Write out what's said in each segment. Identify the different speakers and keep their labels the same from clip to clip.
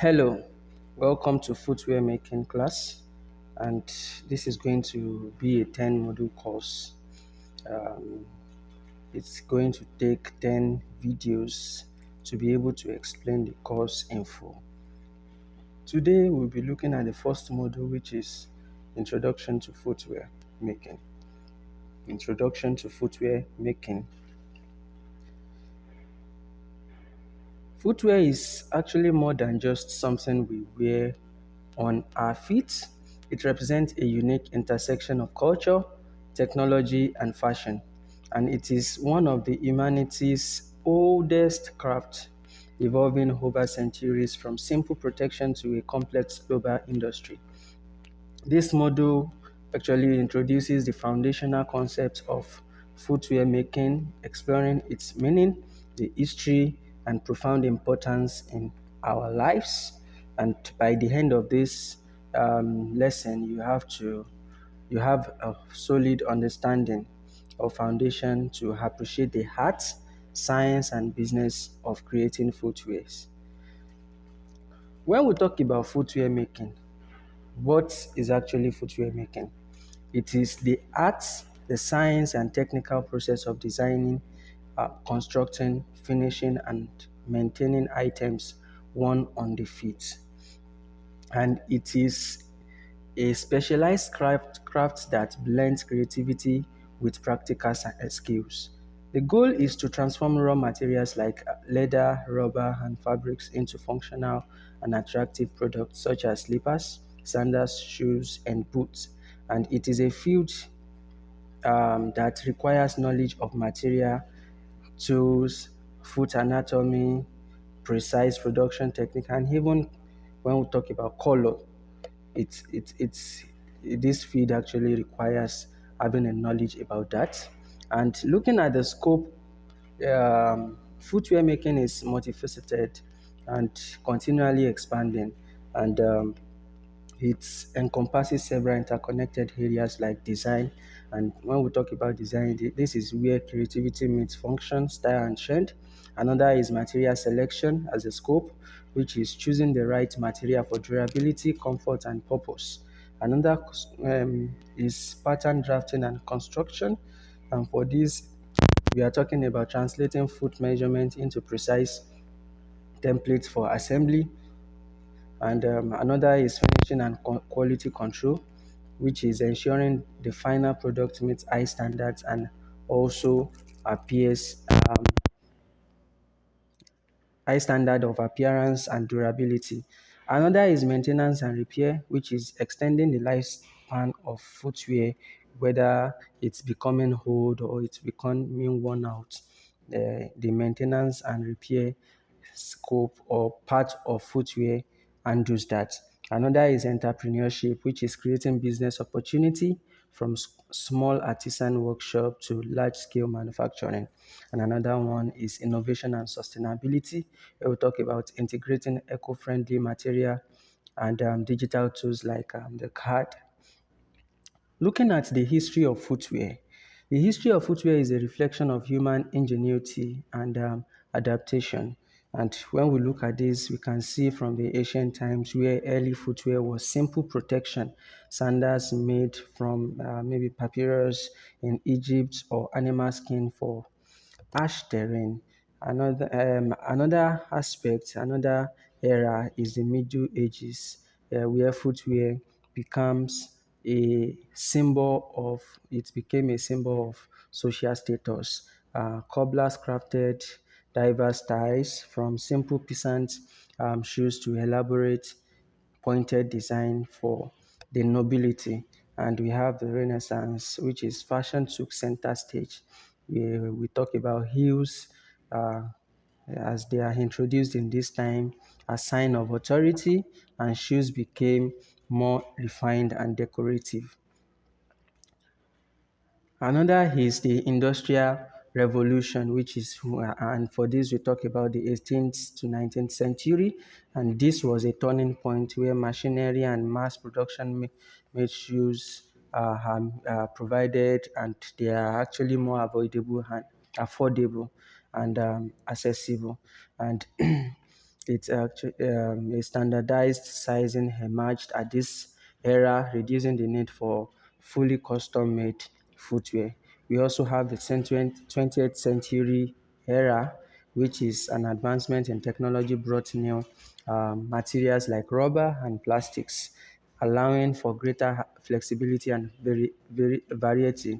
Speaker 1: Hello, welcome to Footwear Making class, and this is going to be a 10 module course. Um, it's going to take 10 videos to be able to explain the course in full. Today, we'll be looking at the first module, which is Introduction to Footwear Making. Introduction to Footwear Making. Footwear is actually more than just something we wear on our feet. It represents a unique intersection of culture, technology, and fashion, and it is one of the humanity's oldest crafts, evolving over centuries from simple protection to a complex global industry. This module actually introduces the foundational concepts of footwear making, exploring its meaning, the history, and profound importance in our lives. And by the end of this lesson, you have a solid understanding or foundation to appreciate the art, science, and business of creating footwears. When we talk about footwear making, what is actually footwear making? It is the art, the science, and technical process of designing, constructing, finishing, and maintaining items worn on the feet. And it is a specialized craft that blends creativity with practical skills. The goal is to transform raw materials like leather, rubber, and fabrics into functional and attractive products such as slippers, sandals, shoes, and boots. And it is a field that requires knowledge of material, tools, foot anatomy, precise production technique, and even when we talk about color, it's this field actually requires having a knowledge about that. And looking at the scope, footwear making is multifaceted and continually expanding, and it encompasses several interconnected areas like design. And when we talk about design, this is where creativity meets function, style, and trend. Another is material selection as a scope, which is choosing the right material for durability, comfort, and purpose. Another is pattern drafting and construction. And for this, we are talking about translating foot measurement into precise templates for assembly. And another is finishing and quality control, which is ensuring the final product meets high standards and also appears high standard of appearance and durability. Another is maintenance and repair, which is extending the lifespan of footwear, whether it's becoming old or it's becoming worn out. The maintenance and repair scope or part of footwear handles that. Another is entrepreneurship, which is creating business opportunity from small artisan workshop to large scale manufacturing. And another one is innovation and sustainability, where we talk about integrating eco friendly material and digital tools like the card. Looking at the history of footwear, the history of footwear is a reflection of human ingenuity and adaptation. And when we look at this, we can see from the ancient times where early footwear was simple protection, sandals made from maybe papyrus in Egypt or animal skin for harsh terrain. Another aspect, another era is the Middle Ages, where footwear becomes a symbol of, it became a symbol of social status. Cobblers crafted diverse styles from simple peasant shoes to elaborate pointed design for the nobility. And we have the Renaissance, which is fashion took center stage. We talk about heels as they are introduced in this time, a sign of authority, and shoes became more refined and decorative. Another is the Industrial Revolution, which is, and for this we talk about the 18th to 19th century, and this was a turning point where machinery and mass production made shoes provided, and they are actually more avoidable and affordable and accessible. And It's actually a standardized sizing emerged at this era, reducing the need for fully custom-made footwear. We also have the 20th century era, which is an advancement in technology brought new materials like rubber and plastics, allowing for greater flexibility and variety.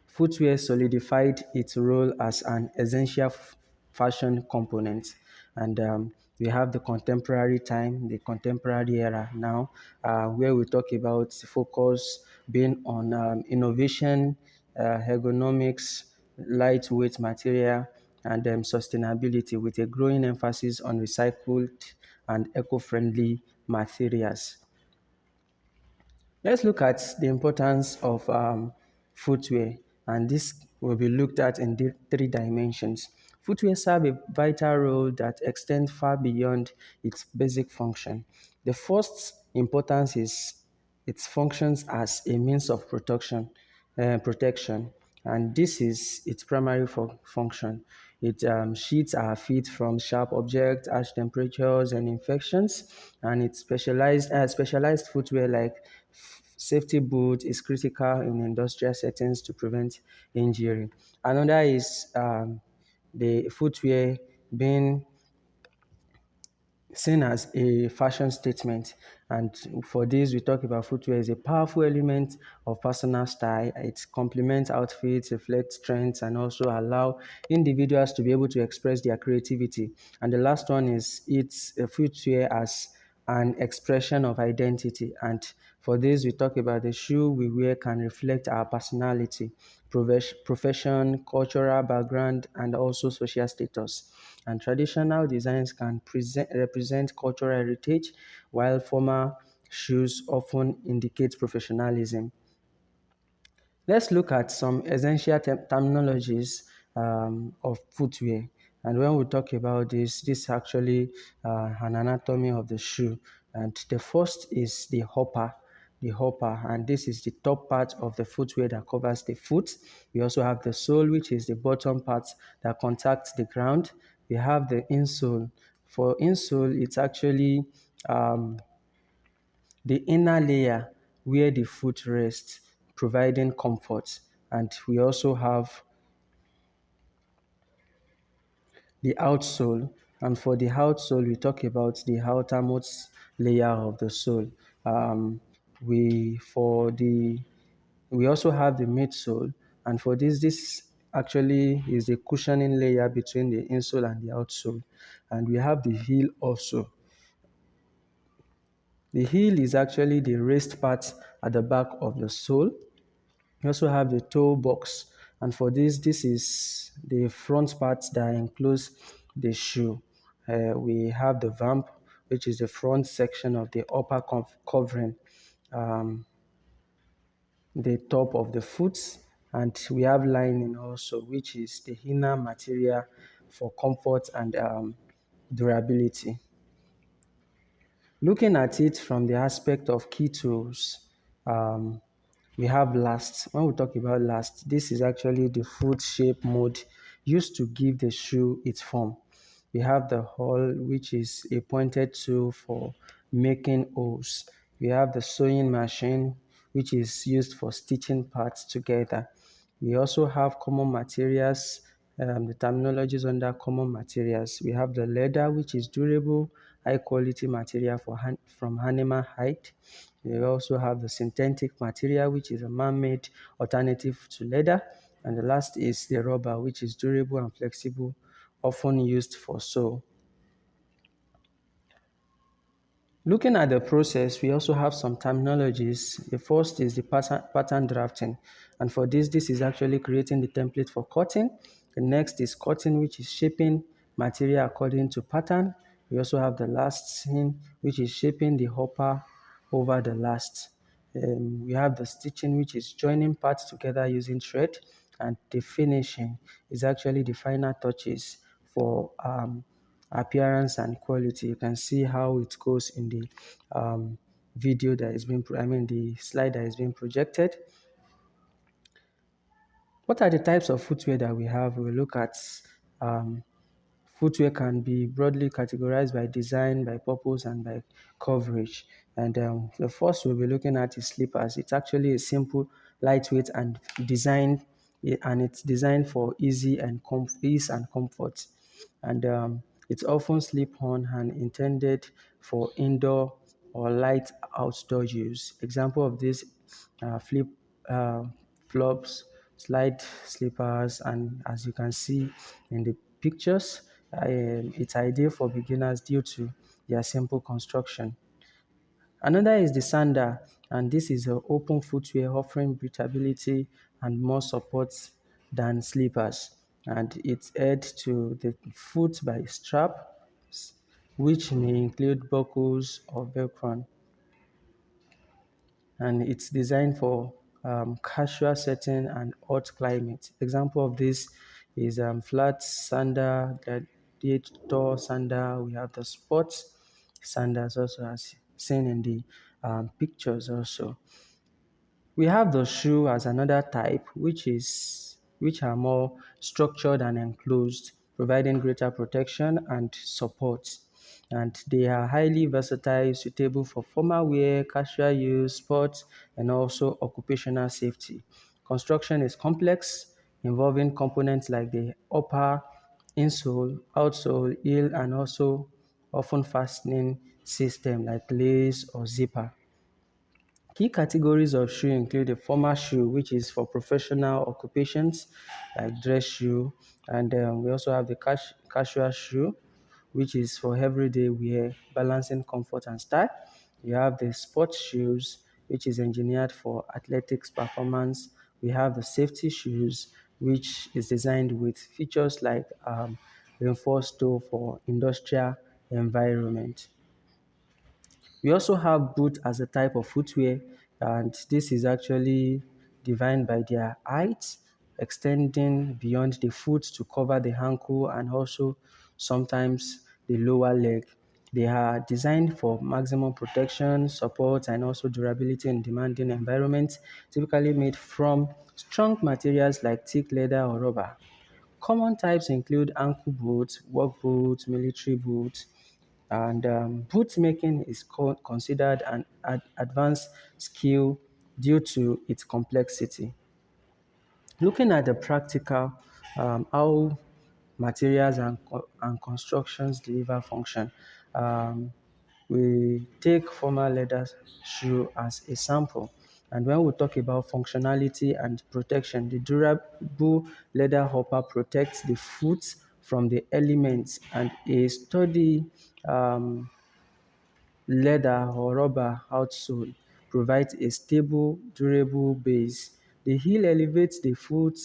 Speaker 1: Footwear solidified its role as an essential fashion component, and we have the contemporary time, the contemporary era now, where we talk about focus being on innovation, ergonomics, lightweight material, and sustainability, with a growing emphasis on recycled and eco-friendly materials. Let's look at the importance of footwear, and this will be looked at in three dimensions. Footwear serve a vital role that extends far beyond its basic function. The first importance is its functions as a means of protection, and this is its primary function. It shields our feet from sharp objects, harsh temperatures, and infections, and its specialized footwear like safety boot is critical in industrial settings to prevent injury. Another is the footwear being seen as a fashion statement. And for this, we talk about footwear as a powerful element of personal style. It complements outfits, reflects trends, and also allow individuals to be able to express their creativity. And the last one is it's a footwear as an expression of identity. And for this, we talk about the shoe we wear can reflect our personality, profession, cultural background, and also social status. And traditional designs can represent cultural heritage, while formal shoes often indicate professionalism. Let's look at some essential terminologies of footwear. And when we talk about this, this is actually an anatomy of the shoe. And the first is the hopper, and this is the top part of the footwear that covers the foot. We also have the sole, which is the bottom part that contacts the ground. We have the insole. For insole, it's actually um, the inner layer where the foot rests, providing comfort. And we also have the outsole. And for the outsole, we talk about the outermost layer of the sole. Um, we also have the midsole, and for this actually is the cushioning layer between the insole and the outsole. And we have the heel also. The heel is actually the raised part at the back of the sole. We also have the toe box, and for this is the front part that enclose the shoe. We have the vamp, which is the front section of the upper covering the top of the foot, and we have lining also, which is the inner material for comfort and durability. Looking at it from the aspect of key tools, um, we have last. When we talk about last, this is actually the foot shape mode used to give the shoe its form. We have the hole, which is a pointed tool for making holes. We have the sewing machine, which is used for stitching parts together. We also have common materials. The terminology is under common materials. We have the leather, which is durable, high quality material from animal hide. We also have the synthetic material, which is a man-made alternative to leather. And the last is the rubber, which is durable and flexible, often used for sew. Looking at the process, we also have some terminologies. The first is the pattern drafting. And for this is actually creating the template for cutting. The next is cutting, which is shaping material according to pattern. We also have the last thing, which is shaping the hopper over the last. We have the stitching, which is joining parts together using thread. And the finishing is actually the final touches for appearance and quality. You can see how it goes in the video that is being, the slide that is being projected. What are the types of footwear that we have? We'll look at Footwear can be broadly categorized by design, by purpose, and by coverage. And the first we'll be looking at is slippers. It's actually a simple, lightweight, and it's designed for ease and comfort. And it's often slip-on and intended for indoor or light outdoor use. Example of this flip uh, flops, slide slippers, and as you can see in the pictures, it's ideal for beginners due to their simple construction. Another is the sandal, and this is an open footwear offering breathability and more support than slippers. And it's aired to the foot by straps, which may include buckles or Velcro, and it's designed for casual setting and hot climate. Example of this is flat sandal, gladiator sandal. We have the sports sandals also as seen in the pictures also. We have the shoe as another type, which are more structured and enclosed, providing greater protection and support. And they are highly versatile, suitable for formal wear, casual use, sports, and also occupational safety. Construction is complex, involving components like the upper, insole, outsole, heel, and also often fastening system like lace or zipper. Key categories of shoe include a formal shoe, which is for professional occupations like dress shoe, and we also have the casual shoe, which is for everyday wear, balancing comfort and style. We have the sports shoes, which is engineered for athletics performance. We have the safety shoes, which is designed with features like reinforced toe for industrial environment. We also have boot as a type of footwear, and this is actually defined by their height, extending beyond the foot to cover the ankle and also sometimes the lower leg. They are designed for maximum protection, support, and also durability in demanding environments, typically made from strong materials like thick leather or rubber. Common types include ankle boots, work boots, military boots, and boot making is considered an advanced skill due to its complexity. Looking at the practical, how materials and constructions deliver function, um, we take formal leather shoe as a sample. And when we talk about functionality and protection, the durable leather upper protects the foot from the elements, and a sturdy leather or rubber outsole provides a stable, durable base. The heel elevates the foot,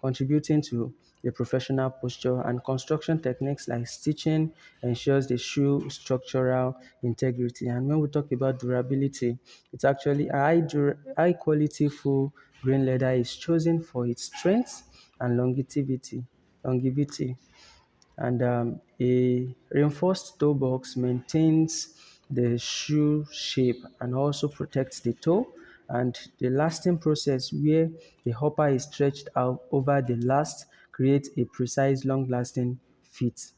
Speaker 1: contributing to the professional posture, and construction techniques like stitching ensures the shoe structural integrity. And when we talk about durability, it's actually a high quality full grain leather is chosen for its strength and longevity, and a reinforced toe box maintains the shoe shape and also protects the toe, and the lasting process where the upper is stretched out over the last creates a precise long lasting fit.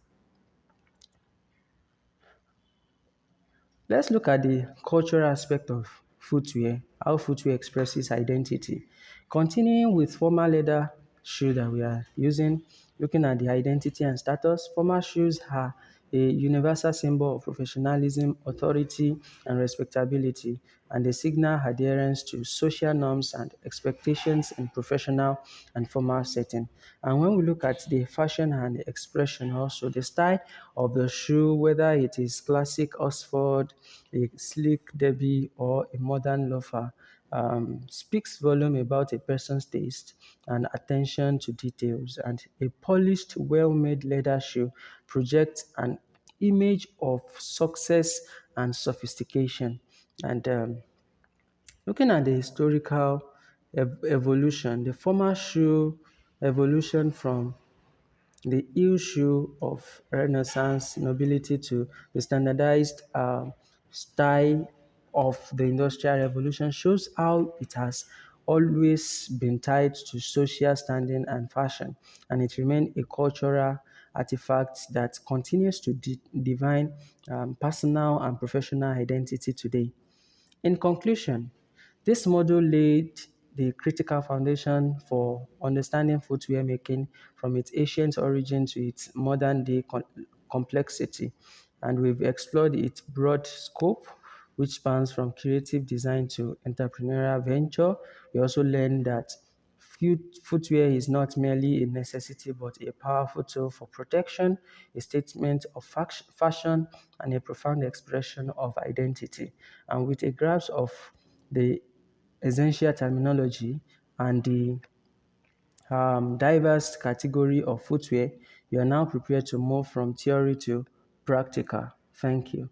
Speaker 1: Let's look at the cultural aspect of footwear, how footwear expresses identity. Continuing with formal leather shoe that we are using, looking at the identity and status, formal shoes are a universal symbol of professionalism, authority, and respectability, and they signal adherence to social norms and expectations in professional and formal setting. And when we look at the fashion and the expression also, the style of the shoe, whether it is classic Oxford, a sleek derby, or a modern loafer, speaks volume about a person's taste and attention to details. And a polished, well-made leather shoe projects an image of success and sophistication. And looking at the historical evolution, the former shoe evolution from the heel shoe of Renaissance nobility to the standardized style of the Industrial Revolution shows how it has always been tied to social standing and fashion, and it remained a cultural artifact that continues to define personal and professional identity today. In conclusion, this model laid the critical foundation for understanding footwear making from its ancient origin to its modern day complexity. And we've explored its broad scope, which spans from creative design to entrepreneurial venture. We also learned that footwear is not merely a necessity but a powerful tool for protection, a statement of fashion, and a profound expression of identity. And with a grasp of the essential terminology and the diverse category of footwear, you are now prepared to move from theory to practical. Thank you.